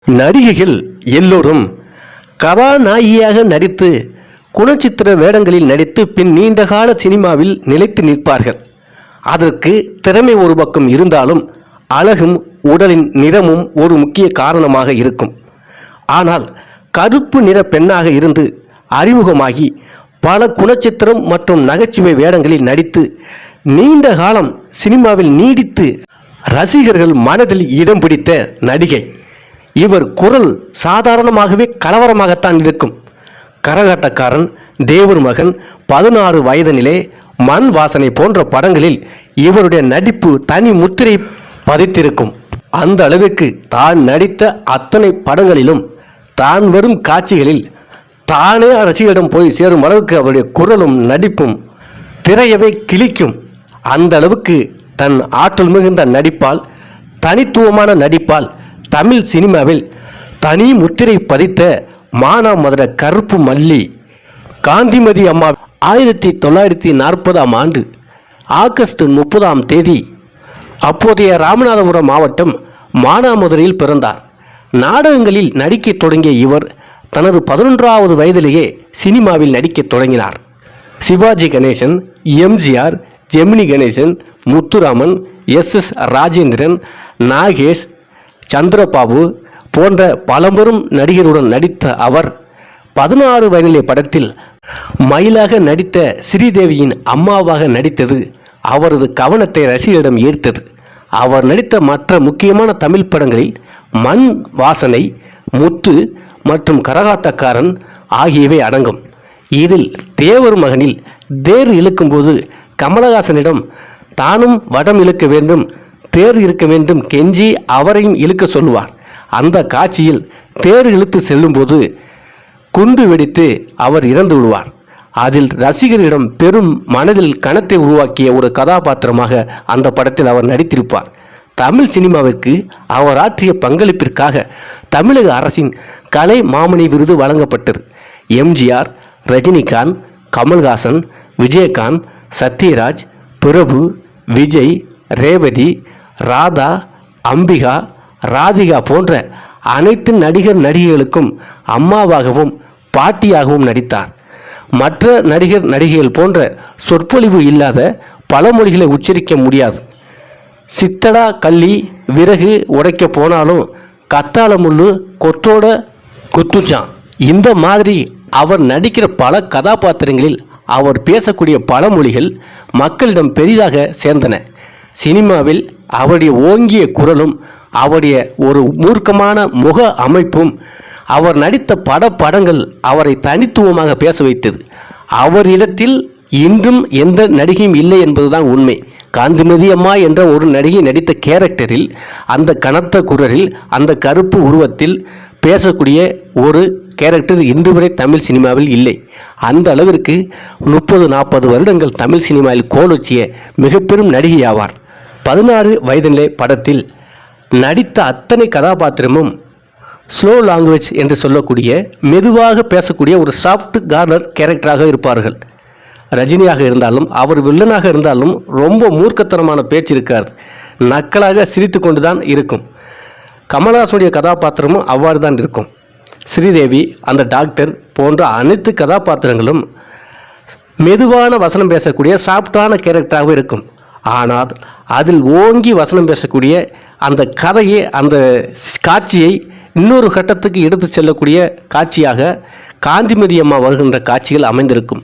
நடிகைகள் எல்லோரும் கதாநாயகியாக நடித்து குணச்சித்திர வேடங்களில் நடித்து பின் நீண்டகால சினிமாவில் நிலைத்து நிற்பார்கள். அதற்கு திறமை ஒரு பக்கம் இருந்தாலும் அழகும் உடலின் நிறமும் ஒரு முக்கிய காரணமாக இருக்கும். ஆனால் கருப்பு நிற பெண்ணாக இருந்து அறிமுகமாகி பல குணச்சித்திரம் மற்றும் நகைச்சுவை வேடங்களில் நடித்து நீண்ட காலம் சினிமாவில் நீடித்து ரசிகர்கள் மனதில் இடம் பிடித்த நடிகை. இவர் குரல் சாதாரணமாகவே கலவரமாகத்தான் இருக்கும். கரகாட்டக்காரன், தேவர் மகன், 16 வயதினிலே, மண் வாசனை போன்ற படங்களில் இவருடைய நடிப்பு தனி முத்திரை பதித்திருக்கும். அந்த அளவுக்கு தான் நடித்த அத்தனை படங்களிலும் தான் வரும் காட்சிகளில் தானே ரசிகரிடம் போய் சேரும் அளவுக்கு அவருடைய குரலும் நடிப்பும் திரையவே கிழிக்கும். அந்த அளவுக்கு தன் ஆற்றல் மிகுந்த நடிப்பால், தனித்துவமான நடிப்பால் தமிழ் சினிமாவில் தனி முத்திரை பதித்த மானாமதுர கருப்பு மல்லி காந்திமதி அம்மா 1940ஆம் ஆண்டு ஆகஸ்ட் 30ஆம் தேதி அப்போதைய ராமநாதபுரம் மாவட்டம் மானாமதுரையில் பிறந்தார். நாடகங்களில் நடிக்க தொடங்கிய இவர் தனது 11வது வயதிலேயே சினிமாவில் நடிக்க தொடங்கினார். சிவாஜி கணேசன், எம்ஜிஆர், ஜெமினி கணேசன், முத்துராமன், எஸ்.எஸ். ராஜேந்திரன், நாகேஷ், சந்திரபாபு போன்ற பலம்பெரும் நடிகருடன் நடித்த அவர் 16 வயதிலே படத்தில் மயிலாக நடித்த ஸ்ரீதேவியின் அம்மாவாக நடித்தது அவரது கவனத்தை ரசிகரிடம் ஈர்த்தது. அவர் நடித்த மற்ற முக்கியமான தமிழ் படங்களில் மண் வாசனை, முத்து மற்றும் கரகாட்டக்காரன் ஆகியவை அடங்கும். இதில் தேவர் மகனில் தேர் இழுக்கும்போது கமலஹாசனிடம் தானும் வடம் இழுக்க வேண்டும், தேர் இருக்க வேண்டும் கெஞ்சி அவரையும் இழுக்க சொல்லுவார். அந்த காட்சியில் தேர் இழுத்து செல்லும்போது குண்டு வெடித்து அவர் இறந்து விடுவார். அதில் ரசிகரிடம் பெரும் மனதில் கணத்தை உருவாக்கிய ஒரு கதாபாத்திரமாக அந்த படத்தில் அவர் நடித்திருப்பார். தமிழ் சினிமாவிற்கு அவர் ஆற்றிய பங்களிப்பிற்காக தமிழக அரசின் கலை மாமணி விருது வழங்கப்பட்டது. எம்ஜிஆர், ரஜினிகாந்த், கமல்ஹாசன், விஜயகாந்த், சத்யராஜ், பிரபு, விஜய், ரேவதி, ராதா, அம்பிகா, ராதிகா போன்ற அனைத்து நடிகர் நடிகைகளுக்கும் அம்மாவாகவும் பாட்டியாகவும் நடித்தார். மற்ற நடிகர் நடிகைகள் போன்ற சொற்பொழிவு இல்லாத பல மொழிகளை உச்சரிக்க முடியாது. சித்தடா கள்ளி விறகு உடைக்க போனாலும் கத்தாழ முள்ளு கொத்தோட குத்துச்சான். இந்த மாதிரி அவர் நடிக்கிற பல கதாபாத்திரங்களில் அவர் பேசக்கூடிய பல மொழிகள் மக்களிடம் பெரிதாக சேர்ந்தன. சினிமாவில் அவருடைய ஓங்கிய குரலும் அவருடைய ஒரு மூர்க்கமான முக அமைப்பும் அவர் நடித்த படங்கள் அவரை தனித்துவமாக பேச வைத்தது. அவரிடத்தில் இன்றும் எந்த நடிகையும் இல்லை என்பதுதான் உண்மை. காந்திமதி அம்மா என்ற ஒரு நடிகை நடித்த கேரக்டரில், அந்த கனத்த குரலில், அந்த கருப்பு உருவத்தில் பேசக்கூடிய ஒரு கேரக்டர் இன்று வரை தமிழ் சினிமாவில் இல்லை. அந்த அளவிற்கு 30-40 வருடங்கள் தமிழ் சினிமாவில் கோலோச்சிய மிக பெரும் நடிகை ஆவார். 16 வயதிலே படத்தில் நடித்த அத்தனை கதாபாத்திரமும் ஸ்லோ லாங்குவேஜ் என்று சொல்லக்கூடிய மெதுவாக பேசக்கூடிய ஒரு சாஃப்ட் கார்னர் கேரக்டராக இருப்பார்கள். ரஜினியாக இருந்தாலும், அவர் வில்லனாக இருந்தாலும் ரொம்ப மூர்க்கத்தனமான பேச்சு இருக்காது, நக்கலாக சிரித்து கொண்டு தான் இருக்கும். கமல்ஹாசனுடைய கதாபாத்திரமும் அவ்வாறு தான் இருக்கும். ஸ்ரீதேவி, அந்த டாக்டர் போன்ற அனைத்து கதாபாத்திரங்களும் மெதுவான வசனம் பேசக்கூடிய சாஃப்டான கேரக்டராக இருக்கும். ஆனால் அதில் ஓங்கி வசனம் பேசக்கூடிய அந்த கதையை, அந்த காட்சியை இன்னொரு கட்டத்துக்கு எடுத்து செல்லக்கூடிய காட்சியாக காந்திமதி அம்மா வருகின்ற காட்சிகள் அமைந்திருக்கும்.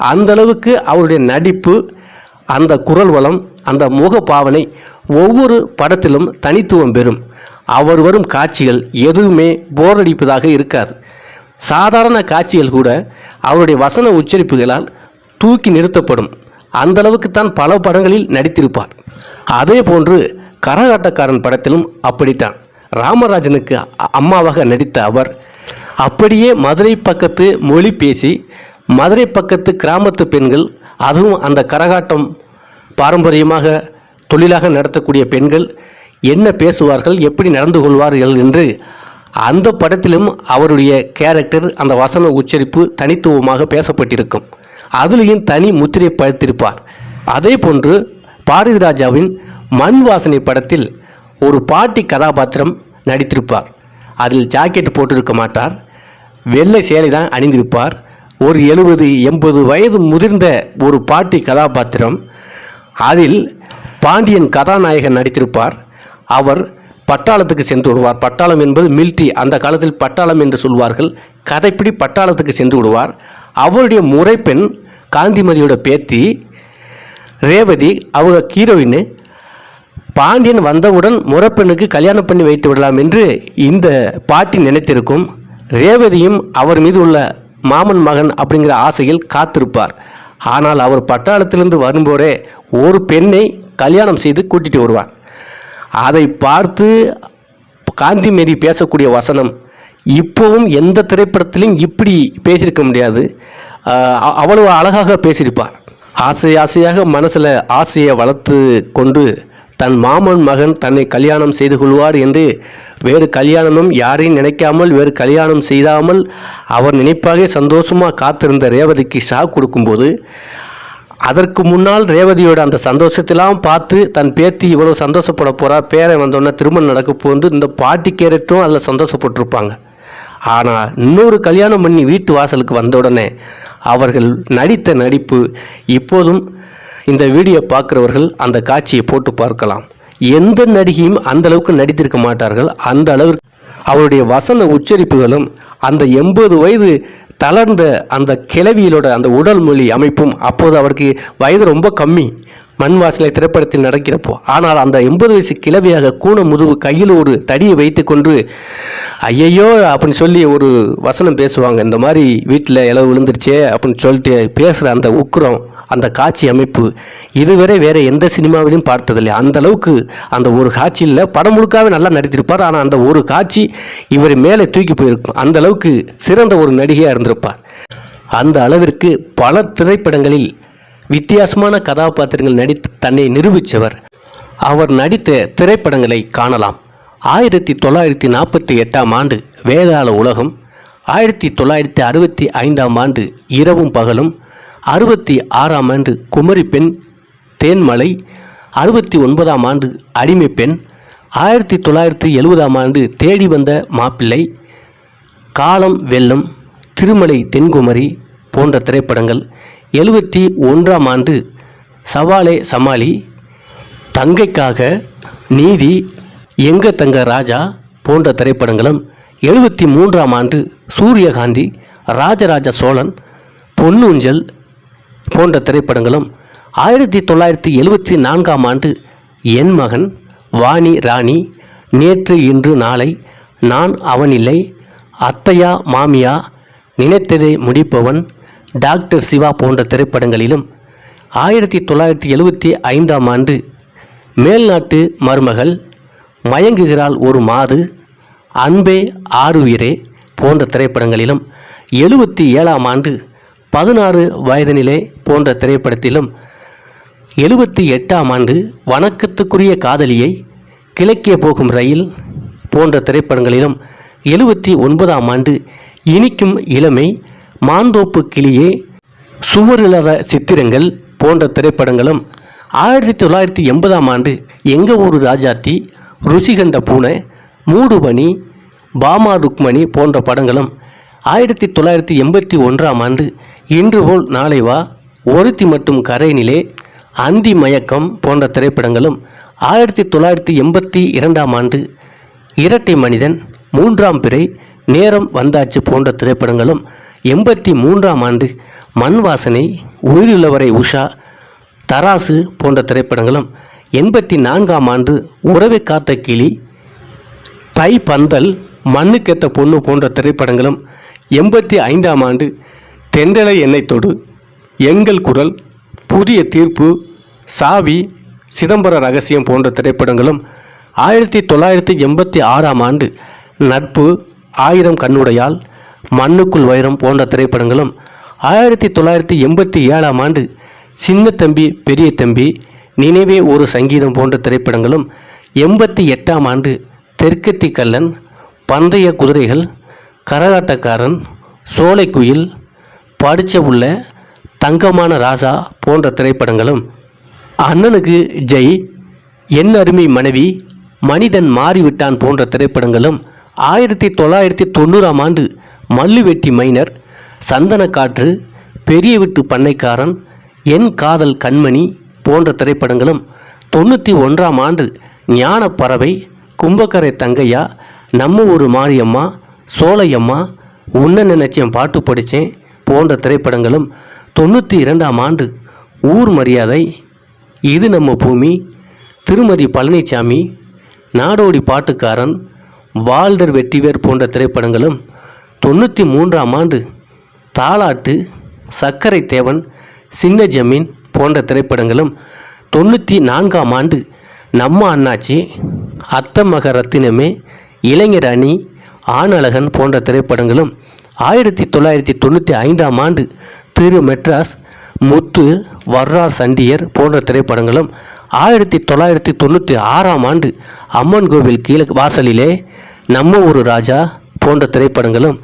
அந்த அளவுக்கு அவருடைய நடிப்பு, அந்த குரல் வளம், அந்த முக பாவனை ஒவ்வொரு படத்திலும் தனித்துவம் பெறும். அவர் வரும் காட்சிகள் எதுவுமே போரடிப்பதாக இருக்காது. சாதாரண காட்சிகள் கூட அவருடைய வசன உச்சரிப்புகளால் தூக்கி நிறுத்தப்படும். அந்த அளவுக்குத்தான் பல படங்களில் நடித்திருப்பார். அதே போன்று கரகாட்டக்காரன் படத்திலும் அப்படித்தான். ராமராஜனுக்கு அம்மாவாக நடித்த அவர் அப்படியே மதுரை பக்கத்து மொழி பேசி, மதுரை பக்கத்து கிராமத்து பெண்கள், அதுவும் அந்த கரகாட்டம் பாரம்பரியமாக தொழிலாக நடத்தக்கூடிய பெண்கள் என்ன பேசுவார்கள், எப்படி நடந்து கொள்வார்கள் என்று அந்த படத்திலும் அவருடைய கேரக்டர், அந்த வசன உச்சரிப்பு தனித்துவமாக பேசப்பட்டிருக்கும். அதிலையும் தனி முத்திரை பதித்திருப்பார். அதே போன்று பாரதி ராஜாவின் மண் வாசனை படத்தில் ஒரு பாட்டி கதாபாத்திரம் நடித்திருப்பார். அதில் ஜாக்கெட் போட்டிருக்க மாட்டார், வெள்ளை சேலை தான் அணிந்திருப்பார். ஒரு 70-80 வயது முதிர்ந்த ஒரு பாட்டி கதாபாத்திரம். அதில் பாண்டியன் கதாநாயகன் நடித்திருப்பார். அவர் பட்டாளத்துக்கு சென்று விடுவார். பட்டாளம் என்பது மிலிட்ரி, அந்த காலத்தில் பட்டாளம் என்று சொல்வார்கள். கதைப்படி பட்டாளத்துக்கு சென்று விடுவார். அவருடைய முறைப்பெண் காந்திமதியோட பேத்தி ரேவதி, அவங்க ஹீரோயின். பாண்டியன் வந்தவுடன் முறைப்பெண்ணுக்கு கல்யாணம் பண்ணி வைத்து விடலாம் என்று இந்த பாட்டி நினைத்திருக்கும். ரேவதியும் அவர் மீது உள்ள மாமன் மகன் அப்படிங்கிற ஆசையில் காத்திருப்பார். ஆனால் அவர் பட்டாளத்திலிருந்து வரும்போதே ஒரு பெண்ணை கல்யாணம் செய்து கூட்டிட்டு வருவார். அதை பார்த்து காந்திமதி பேசக்கூடிய வசனம் இப்போவும் எந்த திரைப்படத்திலும் இப்படி பேசியிருக்க முடியாது. அவ்வளவு அழகாக பேசியிருப்பார். ஆசையாக மனசில் ஆசையை வளர்த்து கொண்டு தன் மாமன் மகன் தன்னை கல்யாணம் செய்து கொள்வார் என்று வேறு கல்யாணமும் யாரையும் நினைக்காமல் வேறு கல்யாணம் செய்தாமல் அவர் நினைப்பாக சந்தோஷமாக காத்திருந்த ரேவதிக்கு ஷாக் கொடுக்கும்போது, அதற்கு முன்னால் ரேவதியோட அந்த சந்தோஷத்தெல்லாம் பார்த்து தன் பேத்தி இவ்வளோ சந்தோஷப்பட போகிறா, பேரன் வந்தோடனே திருமணம் நடக்க போந்து இந்த பாட்டி கேரட்டும் அதில் சந்தோஷப்பட்டிருப்பாங்க. ஆனால் இன்னொரு கல்யாணம் பண்ணி வீட்டு வாசலுக்கு வந்த உடனே அவர்கள் நடித்த நடிப்பு இப்போதும் இந்த வீடியோ பார்க்குறவர்கள் அந்த காட்சியை போட்டு பார்க்கலாம். எந்த நடிகையும் அந்த அளவுக்கு நடித்திருக்க மாட்டார்கள். அந்த அளவுக்கு அவருடைய வசன உச்சரிப்புகளும் அந்த 80 வயது தளர்ந்த அந்த கிழவியிலோட அந்த உடல் மொழி அமைப்பும், அப்போது அவருக்கு வயது ரொம்ப கம்மி மண் வாசலை திரைப்படத்தில் நடக்கிறப்போ. ஆனால் அந்த 80 வயசு கிழவியாக கூண முதுகு கையில் ஒரு தடியை வைத்து கொண்டு ஐயையோ அப்படின்னு சொல்லி ஒரு வசனம் பேசுவாங்க. இந்த மாதிரி வீட்டில் இலவு விழுந்துருச்சே அப்படின்னு சொல்லிட்டு பேசுகிற அந்த உக்கிரம், அந்த காட்சி அமைப்பு இதுவரை வேறு எந்த சினிமாவிலையும் பார்த்ததில்லை. அந்த அளவுக்கு அந்த ஒரு காட்சியில் படம் முழுக்காவே நல்லா நடித்திருப்பார். ஆனால் அந்த ஒரு காட்சி இவர் மேலே தூக்கி போயிருக்கும். அந்த அளவுக்கு சிறந்த ஒரு நடிகையாக இருந்திருப்பார். அந்த அளவிற்கு பல திரைப்படங்களில் வித்தியாசமான கதாபாத்திரங்கள் நடித்து தன்னை நிரூபித்தவர். அவர் நடித்த திரைப்படங்களை காணலாம். 1948ஆம் ஆண்டு வேதாள உலகம், 1965ஆம் ஆண்டு இரவும் பகலும், 66ஆம் ஆண்டு குமரி பெண் தேன்மலை, 69ஆம் ஆண்டு அடிமை பெண், 1970ஆம் ஆண்டு தேடி வந்த மாப்பிள்ளை, காலம் வெள்ளம், திருமலை தென்குமரி போன்ற திரைப்படங்கள், 71ஆம் ஆண்டு சவாலே சமாளி, தங்கைக்காக, நீதி, எங்க தங்க ராஜா போன்ற திரைப்படங்களும், 73ஆம் ஆண்டு சூரியகாந்தி, ராஜராஜ சோழன், பொன்னூஞ்சல் போன்ற திரைப்படங்களும், 1974ஆம் ஆண்டு என் மகன், வாணி ராணி, நேற்று இன்று நாளை, நான் அவனில்லை, அத்தையா மாமியா, நினைத்ததை முடிப்பவன், டாக்டர் சிவா போன்ற திரைப்படங்களிலும், 1975ஆம் ஆண்டு மேல்நாட்டு மருமகள், மயங்குகிறாள் ஒரு மாது, அன்பே ஆறுயிரே போன்ற திரைப்படங்களிலும், 77ஆம் ஆண்டு 16 வயதினிலே போன்ற திரைப்படத்திலும், 78ஆம் ஆண்டு வணக்கத்துக்குரிய காதலியை, கிழக்கே போகும் ரயில் போன்ற திரைப்படங்களிலும், 79ஆம் ஆண்டு இனிக்கும் இளமை, மாந்தோப்பு கிளியே, சுவரில்லாத சித்திரங்கள் போன்ற திரைப்படங்களும், 1980ஆம் ஆண்டு எங்க ஊரு ராஜாத்தி, ருசிகண்ட பூனை, மூடுபனி, பாமா ருக்மணி போன்ற படங்களும், 1981ஆம் ஆண்டு இன்று போல் நாளை வா, ஒருத்தி மட்டும் கரையினிலே, அந்தி மயக்கம் போன்ற திரைப்படங்களும், 1982ஆம் ஆண்டு இரட்டை மனிதன், மூன்றாம் பிறை, நேரம் வந்தாச்சு போன்ற திரைப்படங்களும், 83ஆம் ஆண்டு மண் வாசனை, உயிருள்ளவரை உஷா, தராசு போன்ற திரைப்படங்களும், 84ஆம் ஆண்டு உறவை காத்த கிளி, தை பந்தல், மண்ணுக்கேத்த பொண்ணு போன்ற திரைப்படங்களும், 85ஆம் ஆண்டு தென்றலை எண்ணெய் தொடு, எங்கள் குரல், புதிய தீர்ப்பு, சாவி, சிதம்பர ரகசியம் போன்ற திரைப்படங்களும், 1986ஆம் ஆண்டு நட்பு, ஆயிரம் கண்ணுடையால், மண்ணுக்குள் வைரம் போன்ற திரைப்படங்களும், 1987ஆம் ஆண்டு சின்ன தம்பி பெரிய தம்பி, நினைவே ஒரு சங்கீதம் போன்ற திரைப்படங்களும், 88ஆம் ஆண்டு தெற்கத்தி கல்லன், பந்தய குதிரைகள், கரகாட்டக்காரன், சோலைக்குயில், படித்த உள்ள, தங்கமான ராசா போன்ற திரைப்படங்களும், அண்ணனுக்கு ஜெய், என் அருமை மனைவி, மனிதன் மாறிவிட்டான் போன்ற திரைப்படங்களும், 1990ஆம் ஆண்டு மல்லுவெட்டி மைனர், சந்தனக்காற்று, பெரிய வீட்டு பண்ணைக்காரன், என் காதல் கண்மணி போன்ற திரைப்படங்களும், 91ஆம் ஆண்டு ஞானப்பறவை, கும்பக்கரை தங்கையா, நம்ம ஊர் மாரியம்மா, சோலையம்மா, உன்ன நினைச்சேன் பாட்டு படித்தேன் போன்ற திரைப்படங்களும், 92ஆம் ஆண்டு ஊர் மரியாதை, இது நம்ம பூமி, திருமதி பழனிசாமி, நாடோடி பாட்டுக்காரன், வால்டர் வெட்டிவேர் போன்ற திரைப்படங்களும், 93ஆம் ஆண்டு தாலாட்டு, சர்க்கரை தேவன், சின்ன ஜமீன் போன்ற திரைப்படங்களும், 94ஆம் ஆண்டு நம்ம அண்ணாச்சி, அத்தமக ரத்தினமே, இளைஞர் அணி, ஆணழகன் போன்ற திரைப்படங்களும், 1995ஆம் ஆண்டு திரு மெட்ராஸ், முத்து, வர்றார் சண்டியர் போன்ற திரைப்படங்களும், 1996ஆம் ஆண்டு அம்மன் கோவில் கீழ வாசலிலே, நம்ம ஒரு ராஜா போன்ற திரைப்படங்களும்,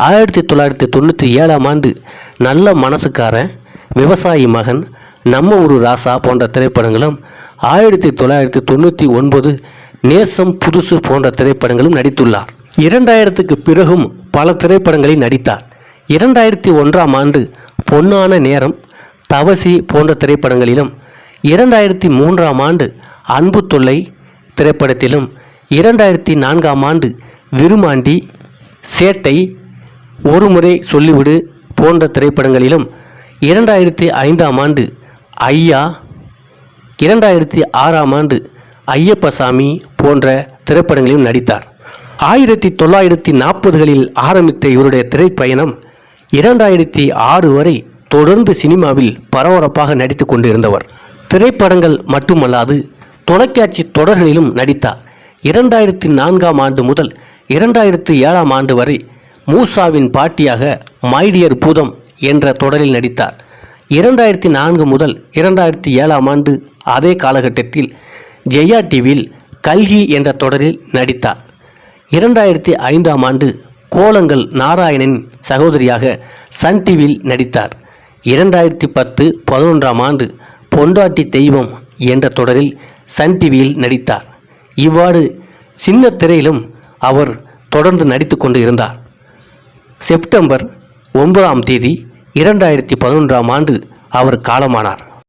1997ஆம் ஆண்டு நல்ல மனசுக்காரன், விவசாயி மகன், நம்ம ஒரு ராசா போன்ற திரைப்படங்களும், 1999 நேசம் புதுசு போன்ற திரைப்படங்களும் நடித்துள்ளார். 2000க்கு பிறகும் பல திரைப்படங்களில் நடித்தார். 2001ஆம் ஆண்டு பொன்னான நேரம், தவசி போன்ற திரைப்படங்களிலும், 2003ஆம் ஆண்டு அன்பு தொல்லை திரைப்படத்திலும், 2004ஆம் ஆண்டு விருமாண்டி, சேட்டை, ஒரு முறை சொல்லிவிடு போன்ற திரைப்படங்களிலும், 2005ஆம் ஆண்டு ஐயா, 2006ஆம் ஆண்டு ஐயப்பசாமி போன்ற திரைப்படங்களிலும் நடித்தார். 1940களில் ஆரம்பித்த இவருடைய திரைப்பயணம் 2006 வரை தொடர்ந்து சினிமாவில் பரபரப்பாக நடித்து கொண்டிருந்தவர். திரைப்படங்கள் மட்டுமல்லாது தொலைக்காட்சி தொடர்களிலும் நடித்தார். 2004ஆம் ஆண்டு முதல் 2007ஆம் ஆண்டு வரை மூசாவின் பாட்டியாக மைடியர் பூதம் என்ற தொடரில் நடித்தார். 2004 முதல் 2007ஆம் ஆண்டு அதே காலகட்டத்தில் ஜெயா டிவியில் கல்கி என்ற தொடரில் நடித்தார். 2005ஆம் ஆண்டு கோலங்கள் நாராயணன் சகோதரியாக சன் டிவியில் நடித்தார். 2010-11ஆம் ஆண்டு பொண்டாட்டி தெய்வம் என்ற தொடரில் சன் டிவியில் நடித்தார். இவ்வாறு சின்ன திரையிலும் அவர் தொடர்ந்து நடித்து கொண்டு இருந்தார். செப்டம்பர் 9ஆம் தேதி 2011ஆம் ஆண்டு அவர் காலமானார்.